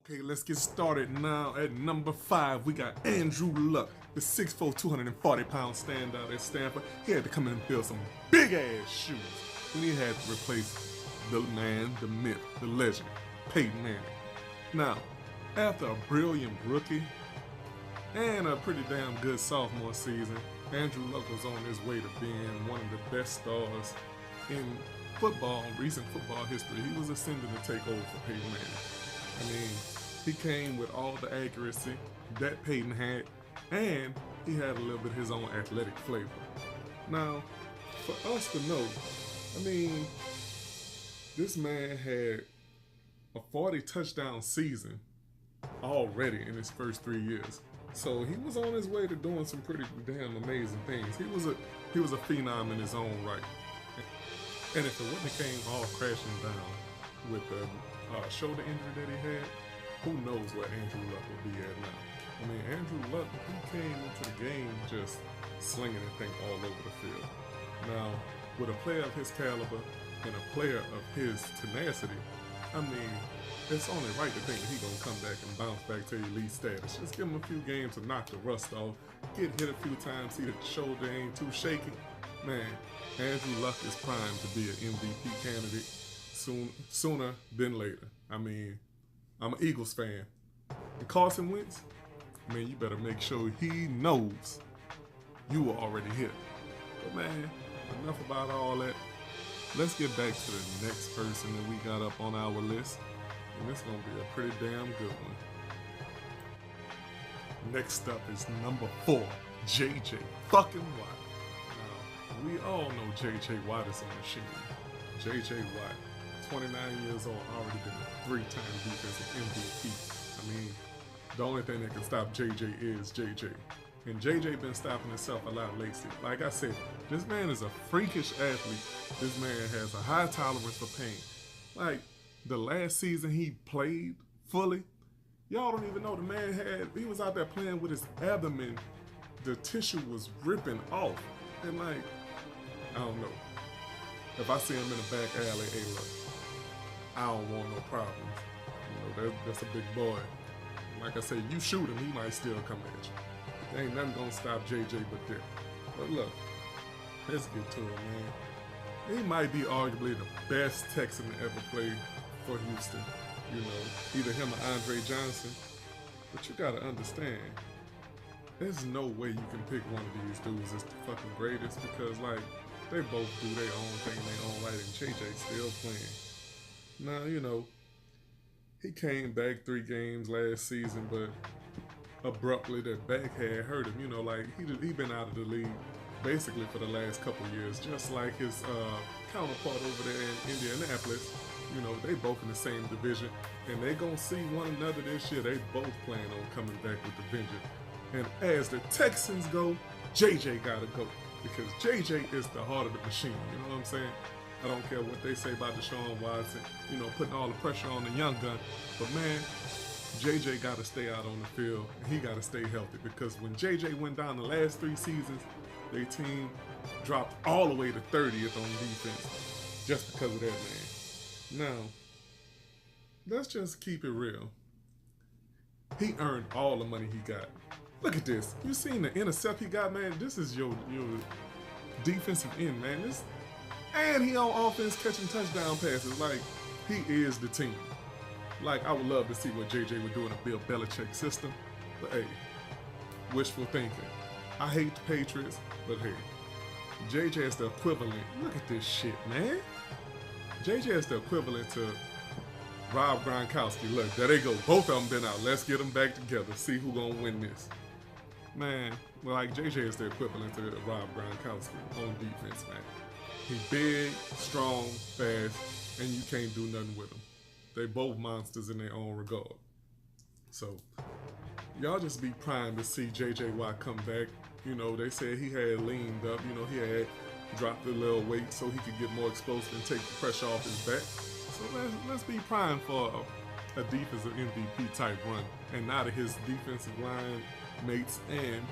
Okay, let's get started now. At number 5, we got Andrew Luck, the 6'4", 240-pound standout at Stanford. He had to come in and build some big-ass shoes when he had to replace the man, the myth, the legend, Peyton Manning. Now, after a brilliant rookie and a pretty damn good sophomore season, Andrew Luck was on his way to being one of the best stars in football, recent football history. He was ascending to take over for Peyton Manning. I mean, he came with all the accuracy that Peyton had, and he had a little bit of his own athletic flavor. Now, for us to know, I mean, this man had a 40-touchdown season already in his first 3 years. So he was on his way to doing some pretty damn amazing things. He was a phenom in his own right. And if it wouldn't have came all crashing down with the shoulder injury that he had, who knows where Andrew Luck would be at now. I mean, Andrew Luck, he came into the game just slinging and thing all over the field. Now, with a player of his caliber and a player of his tenacity, I mean, it's only right to think that he's going to come back and bounce back to elite status. Just give him a few games to knock the rust off, get hit a few times, see that the shoulder ain't too shaky. Man, Andrew Luck is primed to be an MVP candidate sooner than later. I mean, I'm an Eagles fan. And Carson Wentz, man, you better make sure he knows you were already here. But man, enough about all that. Let's get back to the next person that we got up on our list. And it's going to be a pretty damn good one. Next up is number 4, J.J. fucking Watt. Now, we all know J.J. Watt is a machine. J.J. Watt, 29 years old, already been a 3-time defensive MVP. I mean, the only thing that can stop JJ is JJ. And JJ been stopping himself a lot lately. Like I said, this man is a freakish athlete. This man has a high tolerance for pain. Like, the last season he played fully, y'all don't even know the man he was out there playing with his abdomen. The tissue was ripping off. And like, I don't know. If I see him in a back alley, hey look, I don't want no problems. You know, that's a big boy. Like I said, you shoot him, he might still come at you. There ain't nothing gonna stop JJ but that. But look, let's get to it, man. He might be arguably the best Texan to ever play for Houston. You know, either him or Andre Johnson. But you gotta understand, there's no way you can pick one of these dudes as the fucking greatest because, like, they both do their own thing in their own right, and JJ's still playing. Now, you know, he came back 3 games last season, but abruptly that back had hurt him. You know, like, he been out of the league basically for the last couple years, just like his counterpart over there in Indianapolis. You know, they both in the same division, and they gonna see one another this year. They both plan on coming back with the vengeance. And as the Texans go, JJ gotta go. Because JJ is the heart of the machine, you know what I'm saying? I don't care what they say about Deshaun Watson, you know, putting all the pressure on the young gun. But man, JJ got to stay out on the field, and he got to stay healthy. Because when JJ went down the last 3 seasons, their team dropped all the way to 30th on defense just because of that man. Now, let's just keep it real. He earned all the money he got. Look at this. You seen the intercept he got, man? This is your defensive end, man. And he on offense catching touchdown passes. Like, he is the team. Like, I would love to see what JJ would do in a Bill Belichick system. But hey, wishful thinking. I hate the Patriots, but hey, JJ is the equivalent. Look at this shit, man. JJ is the equivalent to Rob Gronkowski. Look, there they go. Both of them been out. Let's get them back together. See who gonna win this. Man, well, like, JJ is the equivalent to Rob Gronkowski on defense, man. He big, strong, fast, and you can't do nothing with him. They both monsters in their own regard. So, y'all just be primed to see J.J. Watt come back. You know, they said he had leaned up. You know, he had dropped a little weight so he could get more explosive and take the pressure off his back. So let's be primed for a defensive MVP type run. And now that his defensive line mates and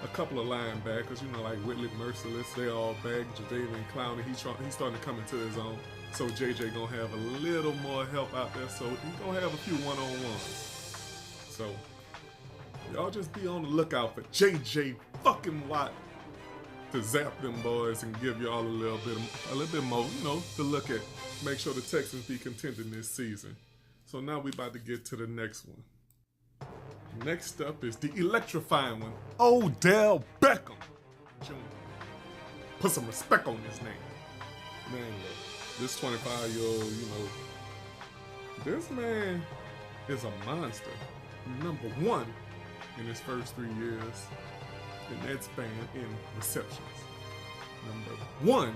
a couple of linebackers, you know, like Whitley Merciless, they all back. Jadavion Clowney, he's starting to come into his own. So JJ gonna have a little more help out there. So he gonna have a few one-on-ones. So y'all just be on the lookout for JJ fucking Watt to zap them boys and give y'all a little bit more, you know, to look at. Make sure the Texans be contending this season. So now we about to get to the next one. Next up is the electrifying one, Odell Beckham Jr. Put some respect on his name. Man, look, this 25-year-old, you know, this man is a monster. Number one in his first 3 years in that span in receptions. Number one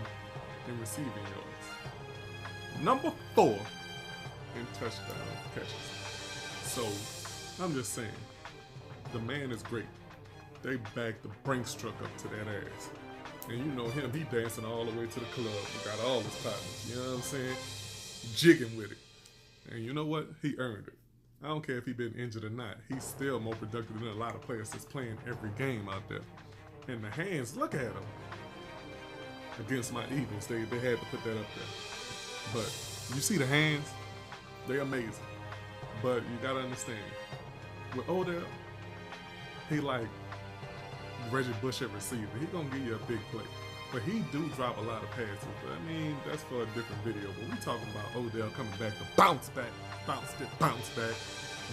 in receiving yards. Number 4 in touchdown catches. So, I'm just saying, the man is great. They backed the Brinks truck up to that ass. And you know him, he dancing all the way to the club. He got all his partners, you know what I'm saying? Jigging with it. And you know what? He earned it. I don't care if he been injured or not. He's still more productive than a lot of players that's playing every game out there. And the hands, look at him. Against my Eagles, they had to put that up there. But you see the hands? They're amazing. But you gotta understand, with Odell, he like Reggie Bush at receiver. He gonna give you a big play. But he do drop a lot of passes. But I mean, that's for a different video. But we talking about Odell coming back to bounce back. Bounce back.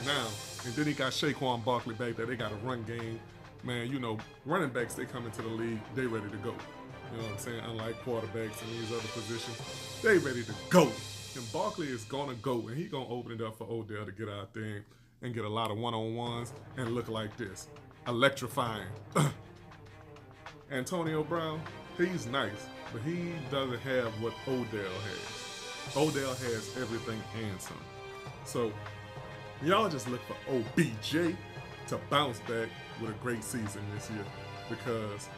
Now, and then he got Saquon Barkley back there. They got a run game. Man, you know, running backs, they come into the league, they ready to go. You know what I'm saying? Unlike quarterbacks and these other positions, they ready to go. And Barkley is gonna go, and he gonna open it up for Odell to get out there and get a lot of one-on-ones and look like this. Electrifying. Antonio Brown, he's nice, but he doesn't have what Odell has. Odell has everything and some. So, y'all just look for OBJ to bounce back with a great season this year. Because,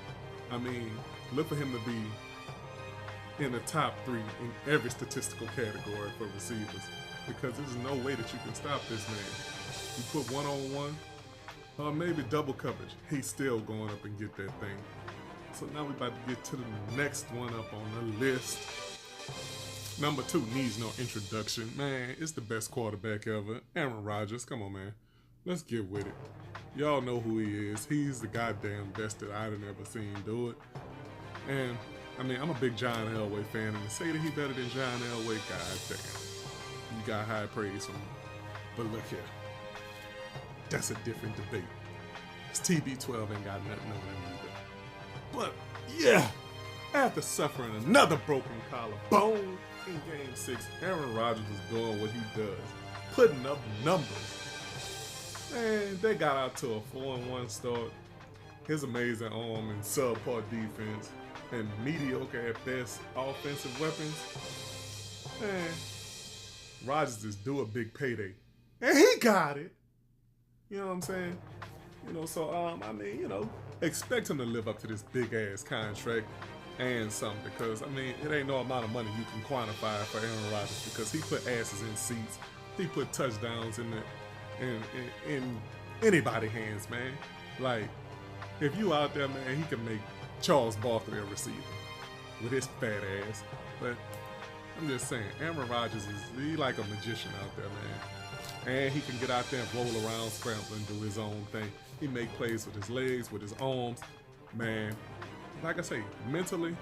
I mean, look for him to be in the top 3 in every statistical category for receivers. Because there's no way that you can stop this man. You put one-on-one, or maybe double coverage, he's still going up and get that thing. So now we're about to get to the next one up on the list. Number 2 needs no introduction. Man, it's the best quarterback ever. Aaron Rodgers, come on, man. Let's get with it. Y'all know who he is. He's the goddamn best that I've ever seen do it. And, I mean, I'm a big John Elway fan, and to say that he's better than John Elway, goddamn. You got high praise from him. But look here. That's a different debate. This TB12 ain't got nothing on him either. But, yeah, after suffering another broken collarbone in Game 6, Aaron Rodgers is doing what he does, putting up numbers. And they got out to a 4-1 start. His amazing arm and subpar defense and mediocre at best offensive weapons. Man, Rodgers is due a big payday. And he got it. You know what I'm saying? You know, so, I mean, you know, expect him to live up to this big-ass contract and some, because, I mean, it ain't no amount of money you can quantify for Aaron Rodgers, because he put asses in seats. He put touchdowns in anybody's hands, man. Like, if you out there, man, he can make Charles Barkley a receiver with his fat ass. But I'm just saying, Aaron Rodgers he like a magician out there, man. And he can get out there and roll around, scramble, and do his own thing. He make plays with his legs, with his arms. Man, like I say, mentally,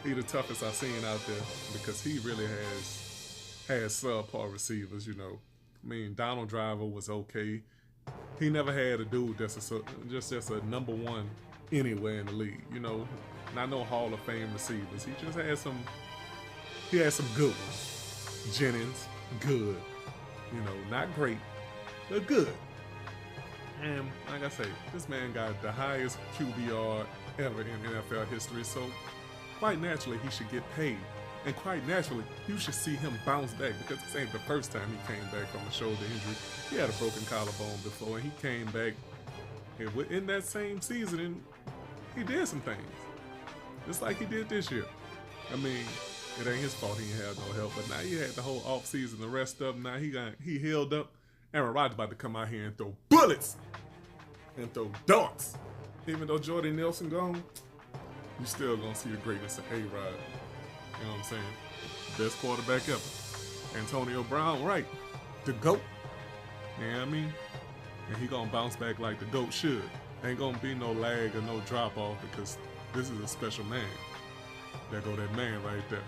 he the toughest I've seen out there, because he really has subpar receivers, you know. I mean, Donald Driver was okay. He never had a dude that's just a number 1 anywhere in the league, you know. Not no Hall of Fame receivers. He just had some good ones. Jennings, good. You know, not great, but good. And like I say, this man got the highest QBR ever in NFL history, so quite naturally he should get paid. And quite naturally, you should see him bounce back, because this ain't the first time he came back from a shoulder injury. He had a broken collarbone before, and he came back in that same season, and he did some things. Just like he did this year. I mean, it ain't his fault he ain't had no help, but now he had the whole offseason, the rest of him. Now he healed up. Aaron Rodgers about to come out here and throw bullets and throw darts. Even though Jordy Nelson gone, you still gonna see the greatness of A-Rod. You know what I'm saying? Best quarterback ever. Antonio Brown, right. The GOAT. You know what I mean? And he gonna bounce back like the GOAT should. Ain't gonna be no lag or no drop off because this is a special man. There go that man right there.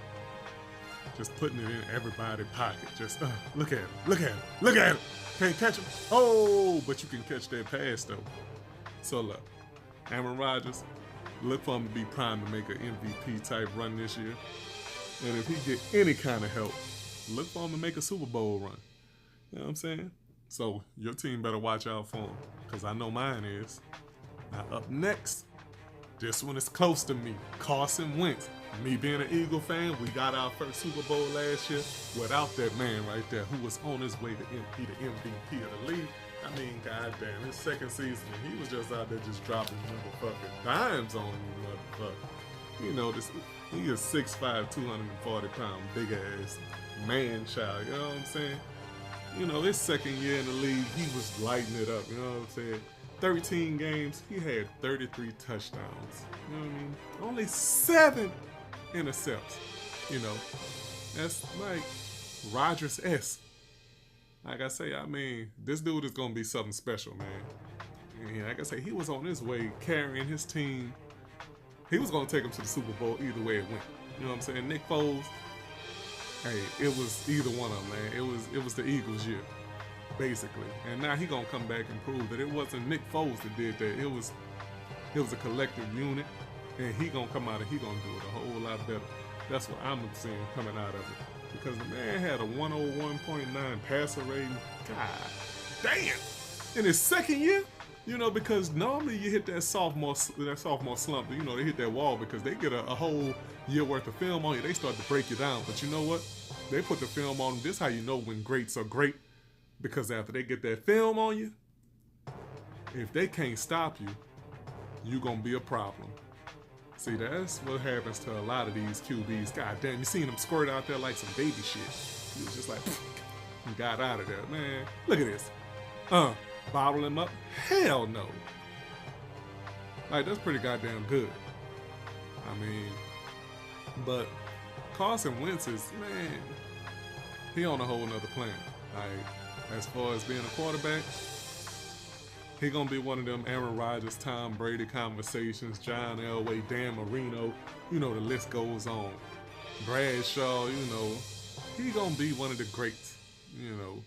Just putting it in everybody's pocket. Just look at him, look at him, look at him. Can't catch him. Oh, but you can catch that pass though. So look, Amari Rodgers, look for him to be primed to make an MVP type run this year. And if he get any kind of help, look for him to make a Super Bowl run. You know what I'm saying? So your team better watch out for him, because I know mine is. Now up next, this one is close to me. Carson Wentz. Me being an Eagle fan, we got our first Super Bowl last year without that man right there who was on his way to be the MVP of the league. I mean, goddamn, his second season, he was just out there just dropping motherfucking dimes on you, motherfucker. You know, he is 6'5", 240-pound, big-ass man-child, you know what I'm saying? You know, his second year in the league, he was lighting it up, you know what I'm saying? 13 games, he had 33 touchdowns, you know what I mean? Only 7 intercepts, you know? That's like Rodgers-esque. Like I say, I mean, this dude is going to be something special, man. And like I say, he was on his way carrying his team. He was going to take him to the Super Bowl either way it went. You know what I'm saying? Nick Foles, hey, it was either one of them, man. It was the Eagles' year, basically. And now he going to come back and prove that it wasn't Nick Foles that did that. It was a collective unit, and he going to come out and he going to do it a whole lot better. That's what I'm seeing coming out of it. Because the man had a 101.9 passer rating. God damn! In his second year, you know, because normally you hit that sophomore slump. You know, they hit that wall because they get a whole year worth of film on you. They start to break you down. But you know what? They put the film on them. This is how you know when greats are great. Because after they get that film on you, if they can't stop you, you're going to be a problem. See, that's what happens to a lot of these QBs. God damn, you seen them squirt out there like some baby shit. He was just like, he got out of there, man. Look at this. Bottle him up? Hell no. Like, that's pretty goddamn good. I mean, but Carson Wentz is, man, he on a whole nother planet. Like, as far as being a quarterback, he gonna be one of them Aaron Rodgers, Tom Brady conversations, John Elway, Dan Marino, you know, the list goes on. Bradshaw, you know, he gonna be one of the greats. You know,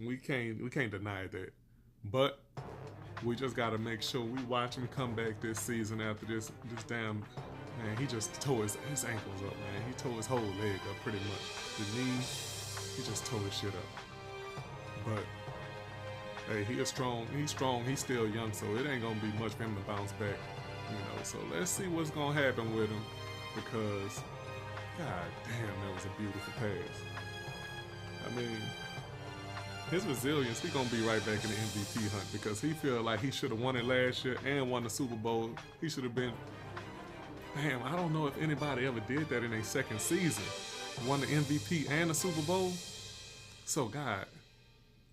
we can't deny that. But we just gotta make sure we watch him come back this season after this damn, man, he just tore his ankles up, man. He tore his whole leg up pretty much. The knee, he just tore his shit up. But hey, he's strong, he's still young, so it ain't gonna be much for him to bounce back, you know. So let's see what's gonna happen with him, because god damn, that was a beautiful pass. I mean, his resilience, he gonna be right back in the MVP hunt, because he feel like he should have won it last year and won the Super Bowl. He should have been, damn, I don't know if anybody ever did that in their second season, won the MVP and the Super Bowl. So god,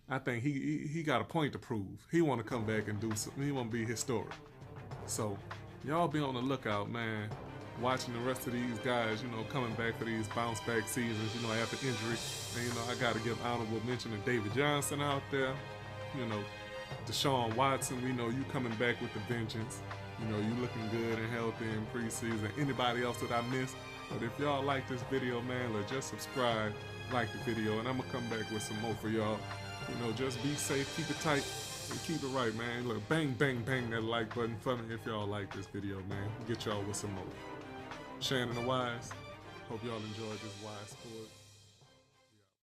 I think he got a point to prove. He want to come back and do something. He want to be historic. So y'all be on the lookout, man. Watching the rest of these guys, you know, coming back for these bounce back seasons, you know, after injury. And, you know, I got to give honorable mention to David Johnson out there. You know, Deshaun Watson, we know you coming back with the vengeance. You know, you looking good and healthy in preseason. Anybody else that I missed? But if y'all like this video, man, look, just subscribe, like the video, and I'm going to come back with some more for y'all. You know, just be safe, keep it tight, and keep it right, man. Look, bang, bang, bang that like button for me if y'all like this video, man. Get y'all with some more. Shannon the Wise. Hope y'all enjoyed this Wise Sport.